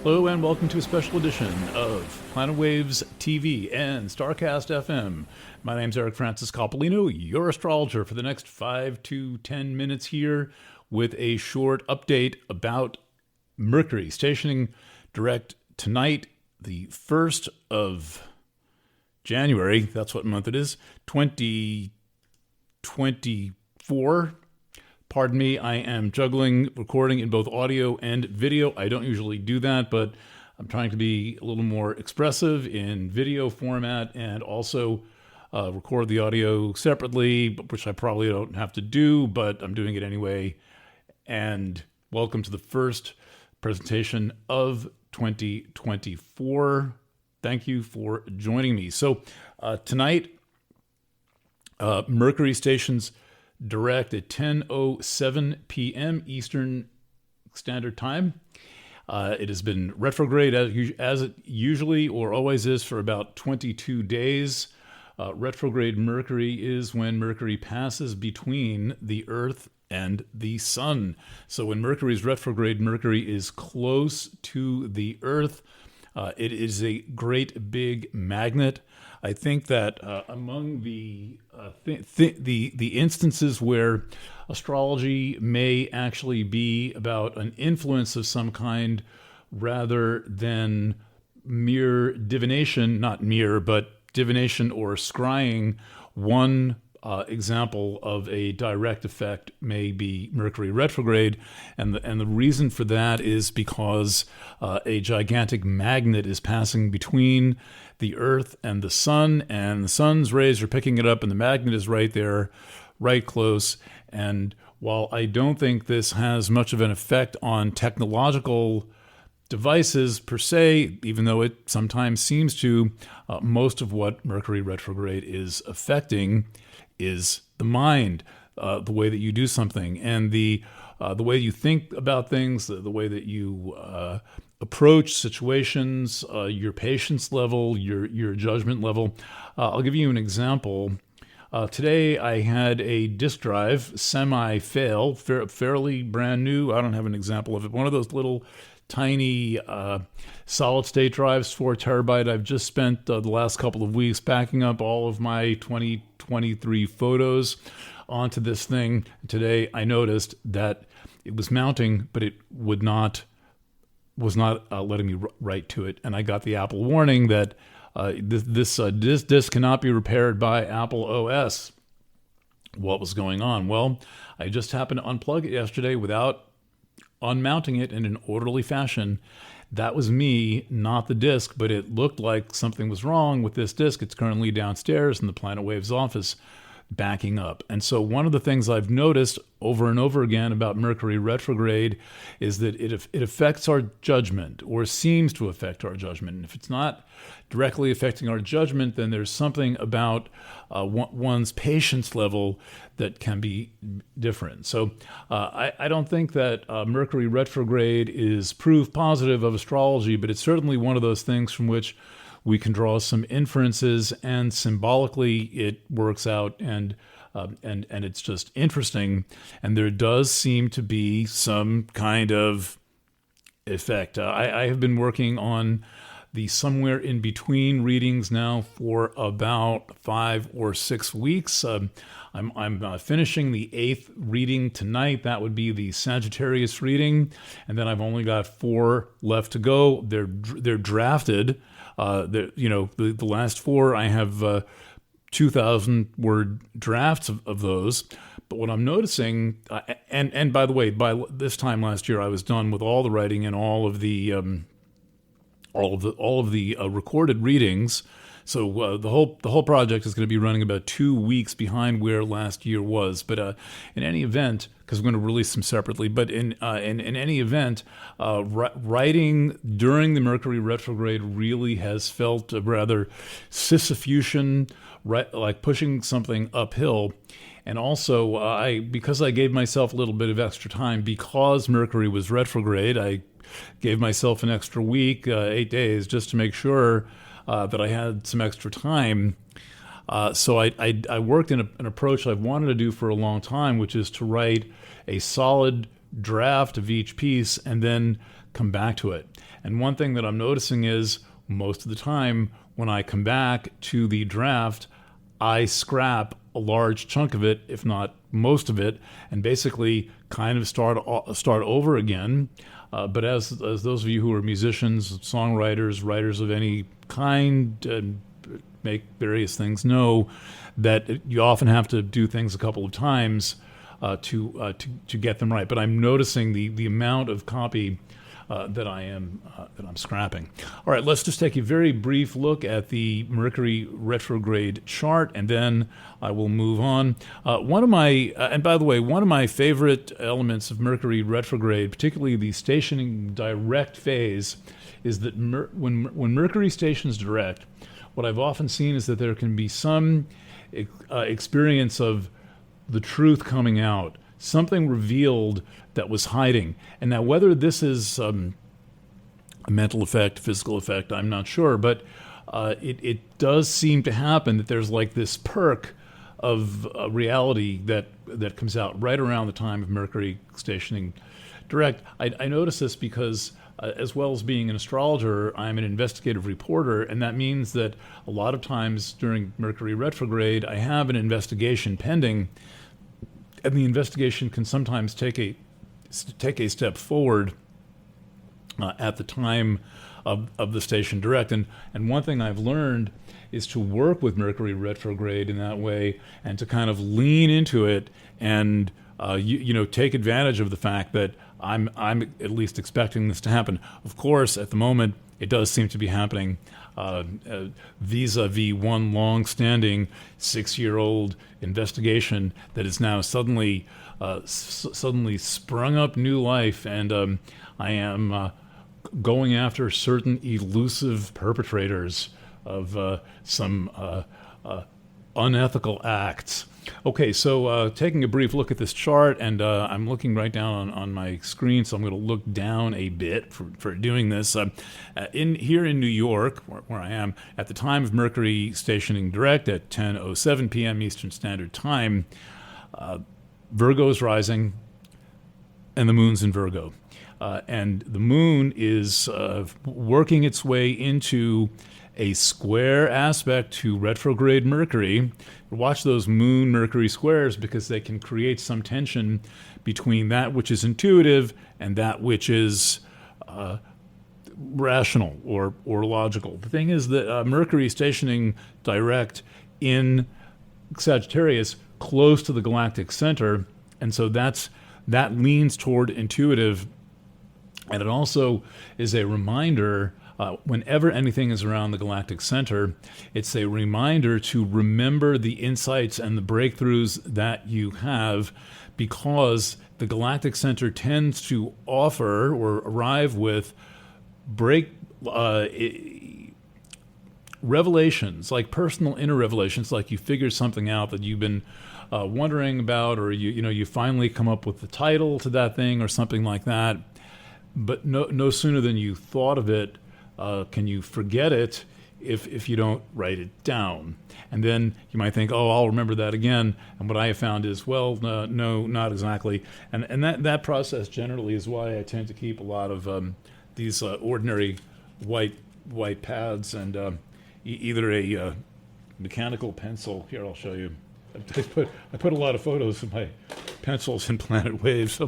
Hello and welcome to a special edition of Planet Waves TV and STARCAST FM. My name's Eric Francis Coppolino, your astrologer for the next 5 to 10 minutes here with a short update about Mercury stationing direct tonight, the 1st of January, that's what month it is, 2024. Pardon me, I am juggling recording in both audio and video. I don't usually do that, but I'm trying to be a little more expressive in video format and also record the audio separately, which I probably don't have to do, but I'm doing it anyway. And welcome to the first presentation of 2024. Thank you for joining me. So tonight, Mercury stations direct at 10:07 p.m. Eastern Standard Time. It has been retrograde as it usually or always is for about 22 days. Retrograde Mercury is when Mercury passes between the Earth and the Sun. So when Mercury is retrograde, Mercury is close to the Earth. It is a great big magnet. I think that among the instances where astrology may actually be about an influence of some kind rather than mere divination, not mere, but divination or scrying, one example of a direct effect may be Mercury retrograde, and the reason for that is because a gigantic magnet is passing between the Earth and the Sun, and the Sun's rays are picking it up, and the magnet is right there, right close. And while I don't think this has much of an effect on technological devices per se, even though it sometimes seems to, most of what Mercury retrograde is affecting is the mind, the way that you do something, and the way you think about things, the way that you approach situations, your patience level, your judgment level. I'll give you an example. Today I had a disk drive semi-fail, fairly brand new. I don't have an example of it. One of those little tiny solid-state drives, 4 terabyte. I've just spent the last couple of weeks backing up all of my 2023 photos onto this thing. Today I noticed that it was mounting, but it was not letting me write to it. And I got the Apple warning that this disk cannot be repaired by Apple OS. What was going on? Well, I just happened to unplug it yesterday without unmounting it in an orderly fashion. That was me, not the disk, but it looked like something was wrong with this disk. It's currently downstairs in the Planet Waves office, backing up. And so one of the things I've noticed over and over again about Mercury retrograde is that it affects our judgment, or seems to affect our judgment. And if it's not directly affecting our judgment, then there's something about one's patience level that can be different. So I don't think that Mercury retrograde is proof positive of astrology, but it's certainly one of those things from which we can draw some inferences, and symbolically it works out, and it's just interesting. And there does seem to be some kind of effect. I have been working on the somewhere in between readings now for about 5 or 6 weeks. I'm finishing the 8th reading tonight. That would be the Sagittarius reading, and then I've only got 4 left to go. They're drafted. The last 4, I have 2,000 word drafts of those. But what I'm noticing, and by the way, by this time last year, I was done with all the writing and all of the recorded readings. So the whole project is going to be running about 2 weeks behind where last year was. But in any event, because we're going to release them separately, but in any event, writing during the Mercury retrograde really has felt a rather Sisyphusian, like pushing something uphill. And also, because I gave myself a little bit of extra time, because Mercury was retrograde, I gave myself an extra week, 8 days, just to make sure that I had some extra time. So I worked in an approach I've wanted to do for a long time, which is to write a solid draft of each piece and then come back to it. And one thing that I'm noticing is most of the time when I come back to the draft, I scrap a large chunk of it, if not most of it, and basically kind of start over again. But as those of you who are musicians, songwriters, writers of any kind, make various things know, that you often have to do things a couple of times to get them right. But I'm noticing the amount of copy that I'm scrapping. All right, let's just take a very brief look at the Mercury retrograde chart, and then I will move on. And by the way, one of my favorite elements of Mercury retrograde, particularly the stationing direct phase, is that when Mercury stations direct, what I've often seen is that there can be some experience of the truth coming out, something revealed that was hiding. And now whether this is a mental effect, physical effect, I'm not sure, but it does seem to happen that there's like this perk of reality that comes out right around the time of Mercury stationing direct. I notice this because as well as being an astrologer, I'm an investigative reporter, and that means that a lot of times during Mercury retrograde, I have an investigation pending, and the investigation can sometimes take a step forward at the time of the station direct. And one thing I've learned is to work with Mercury retrograde in that way and to kind of lean into it and take advantage of the fact that I'm at least expecting this to happen. Of course, at the moment, it does seem to be happening vis-a-vis one long-standing 6-year-old investigation that is now suddenly sprung up new life, and I am going after certain elusive perpetrators of some unethical acts. Okay, so taking a brief look at this chart, and I'm looking right down on my screen, so I'm going to look down a bit for doing this. Here in New York, where I am, at the time of Mercury stationing direct at 10:07 p.m. Eastern Standard Time, Virgo's rising, and the moon's in Virgo. And the moon is working its way into a square aspect to retrograde Mercury. Watch those moon-Mercury squares because they can create some tension between that which is intuitive and that which is rational or logical. The thing is that Mercury stationing direct in Sagittarius close to the galactic center, and so that leans toward intuitive, and it also is a reminder whenever anything is around the galactic center, it's a reminder to remember the insights and the breakthroughs that you have, because the galactic center tends to offer or arrive with revelations, like personal inner revelations, like you figure something out that you've been wondering about, or you finally come up with the title to that thing or something like that. But no sooner than you thought of it can you forget it if you don't write it down. And then you might think, oh, I'll remember that again. And what I have found is, well, no, not exactly. And that process generally is why I tend to keep a lot of these ordinary white pads and either a mechanical pencil. Here, I'll show you. I put a lot of photos of my pencils in Planet Waves.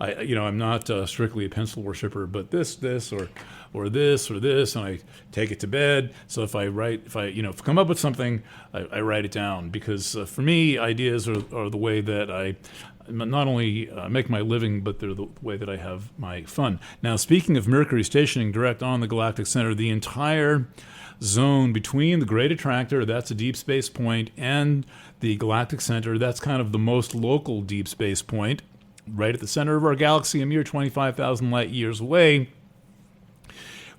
I'm not strictly a pencil worshiper, but this or this, and I take it to bed. So if I come up with something, I write it down, because for me, ideas are the way that I not only make my living, but they're the way that I have my fun. Now, speaking of Mercury stationing direct on the galactic center, the entire zone between the Great Attractor, that's a deep space point, and the galactic center, that's kind of the most local deep space point, right at the center of our galaxy, a mere 25,000 light years away,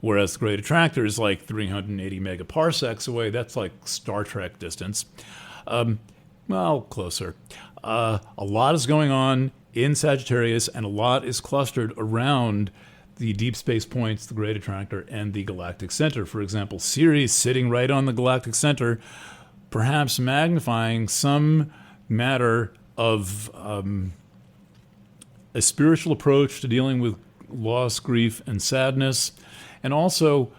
whereas the Great Attractor is like 380 megaparsecs away. That's like Star Trek distance. Well, closer. A lot is going on in Sagittarius, and a lot is clustered around the deep space points, the Great Attractor, and the galactic center. For example, Ceres sitting right on the galactic center, perhaps magnifying some matter of a spiritual approach to dealing with loss, grief, and sadness, and also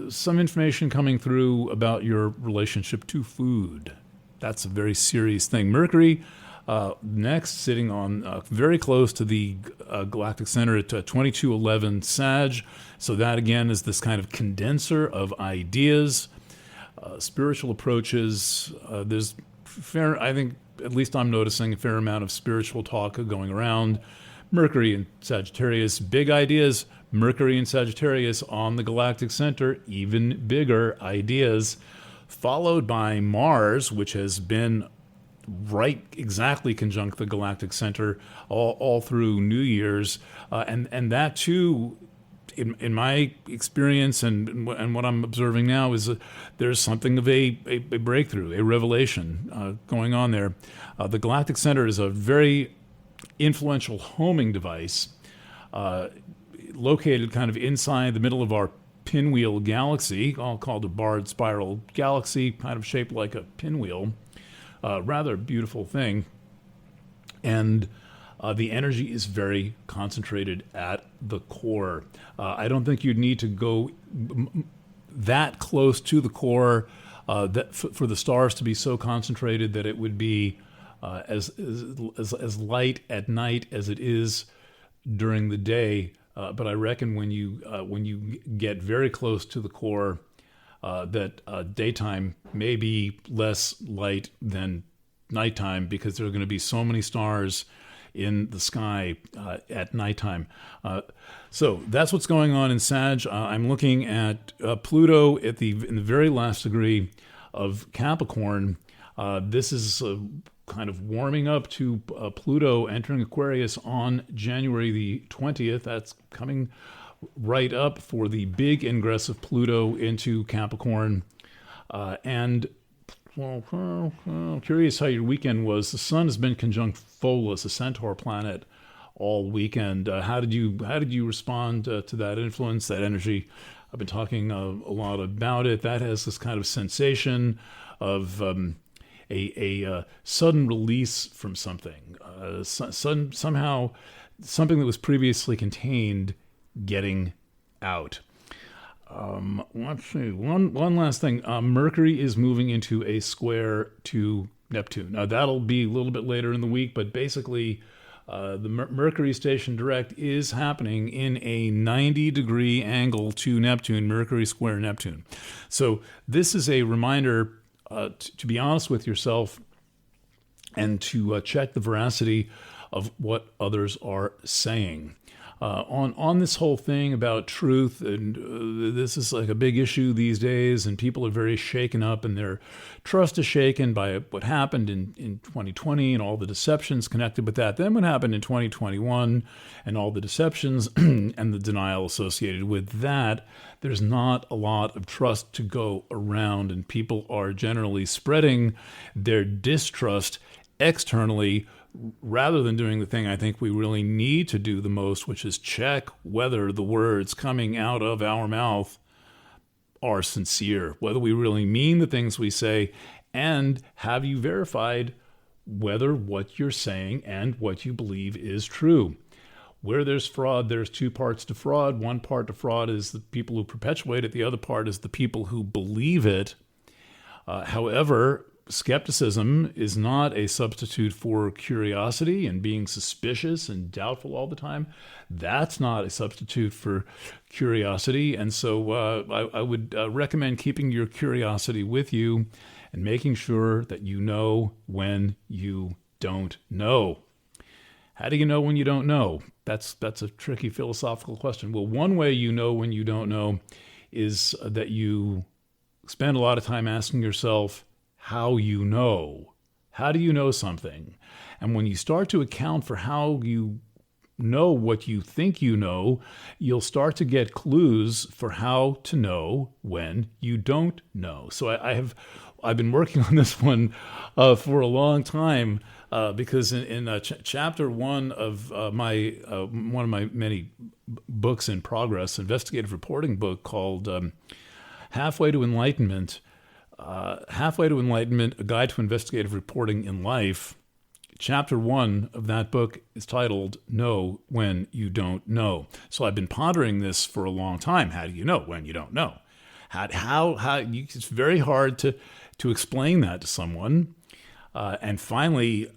some information coming through about your relationship to food. That's a very serious thing. Mercury, next, sitting on very close to the galactic center at 2211 Sag. So that, again, is this kind of condenser of ideas, spiritual approaches. There's fair, I think, at least I'm noticing a fair amount of spiritual talk going around. Mercury and Sagittarius, big ideas. Mercury and Sagittarius on the galactic center, even bigger ideas. Followed by Mars, which has been right exactly conjunct the galactic center all through New Year's. And that, too, in my experience and what I'm observing now, is there's something of a breakthrough, a revelation going on there. The galactic center is a very influential homing device located kind of inside the middle of our pinwheel galaxy, all called a barred spiral galaxy, kind of shaped like a pinwheel. Rather beautiful thing. And the energy is very concentrated at the core. I don't think you'd need to go that close to the core that for the stars to be so concentrated that it would be as light at night as it is during the day. But I reckon when you get very close to the core, that daytime may be less light than nighttime, because there are going to be so many stars in the sky at nighttime. So that's what's going on in Sag. I'm looking at Pluto in the very last degree of Capricorn. This is kind of warming up to Pluto entering Aquarius on January the 20th. That's coming right up for the big ingress of Pluto into Capricorn. And curious how your weekend was. The sun has been conjunct Pholus, a centaur planet, all weekend. How did you respond to that influence, that energy? I've been talking a lot about it. That has this kind of sensation of a sudden release from something, somehow something that was previously contained getting out. Let's see. One last thing. Mercury is moving into a square to Neptune. Now, that'll be a little bit later in the week, but basically the Mercury station direct is happening in a 90-degree angle to Neptune, Mercury square Neptune. So this is a reminder to be honest with yourself and to check the veracity of what others are saying. On this whole thing about truth, and this is like a big issue these days, and people are very shaken up, and their trust is shaken by what happened in 2020 and all the deceptions connected with that. Then what happened in 2021 and all the deceptions and the denial associated with that. There's not a lot of trust to go around, and people are generally spreading their distrust externally, rather than doing the thing I think we really need to do the most, which is check whether the words coming out of our mouth are sincere, whether we really mean the things we say, and have you verified whether what you're saying and what you believe is true. Where there's fraud, there's two parts to fraud. One part to fraud is the people who perpetuate it. The other part is the people who believe it. However, skepticism is not a substitute for curiosity and being suspicious and doubtful all the time. That's not a substitute for curiosity. And so I would recommend keeping your curiosity with you and making sure that you know when you don't know. How do you know when you don't know? That's a tricky philosophical question. Well, one way you know when you don't know is that you spend a lot of time asking yourself how you know. How do you know something? And when you start to account for how you know what you think you know, you'll start to get clues for how to know when you don't know. So I've been working on this one for a long time. Because in chapter one of one of my many books in progress, investigative reporting book called Halfway to Enlightenment, A Guide to Investigative Reporting in Life, Chapter 1 of that book is titled Know When You Don't Know. So I've been pondering this for a long time. How do you know when you don't know? It's very hard to explain that to someone. And finally,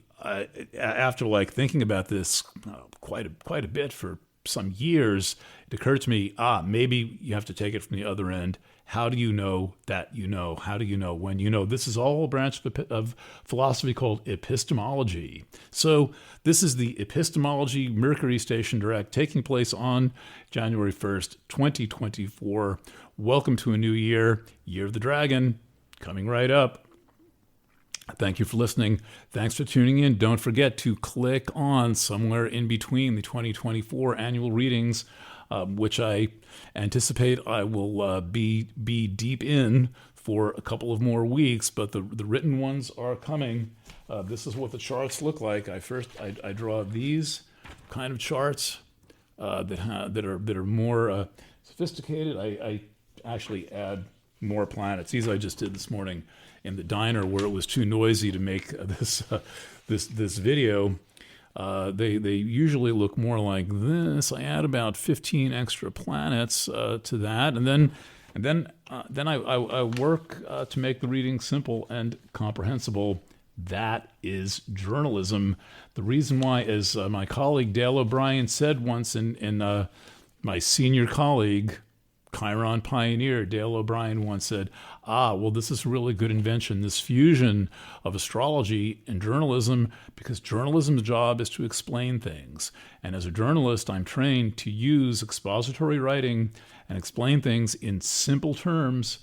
after like thinking about this quite a bit for some years, it occurred to me, maybe you have to take it from the other end. How do you know that you know? How do you know when you know? This is all a branch of philosophy called epistemology. So this is the Epistemology Mercury Station Direct, taking place on January 1st, 2024. Welcome to a new year, Year of the Dragon, coming right up. Thank you for listening. Thanks for tuning in. Don't forget to click on somewhere in between the 2024 annual readings, which I anticipate I will be deep in for a couple of more weeks, but the written ones are coming. This is what the charts look like. I draw these kind of charts that are more sophisticated. I actually add more planets. These I just did this morning in the diner where it was too noisy to make this video. They usually look more like this. I add about 15 extra planets to that, and then I work to make the reading simple and comprehensible. That is journalism. The reason why, as my colleague Dale O'Brien said once in my senior colleague, Chiron pioneer Dale O'Brien once said, well, this is a really good invention, this fusion of astrology and journalism, because journalism's job is to explain things. And as a journalist, I'm trained to use expository writing and explain things in simple terms,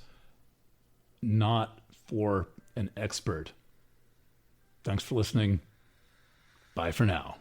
not for an expert. Thanks for listening. Bye for now.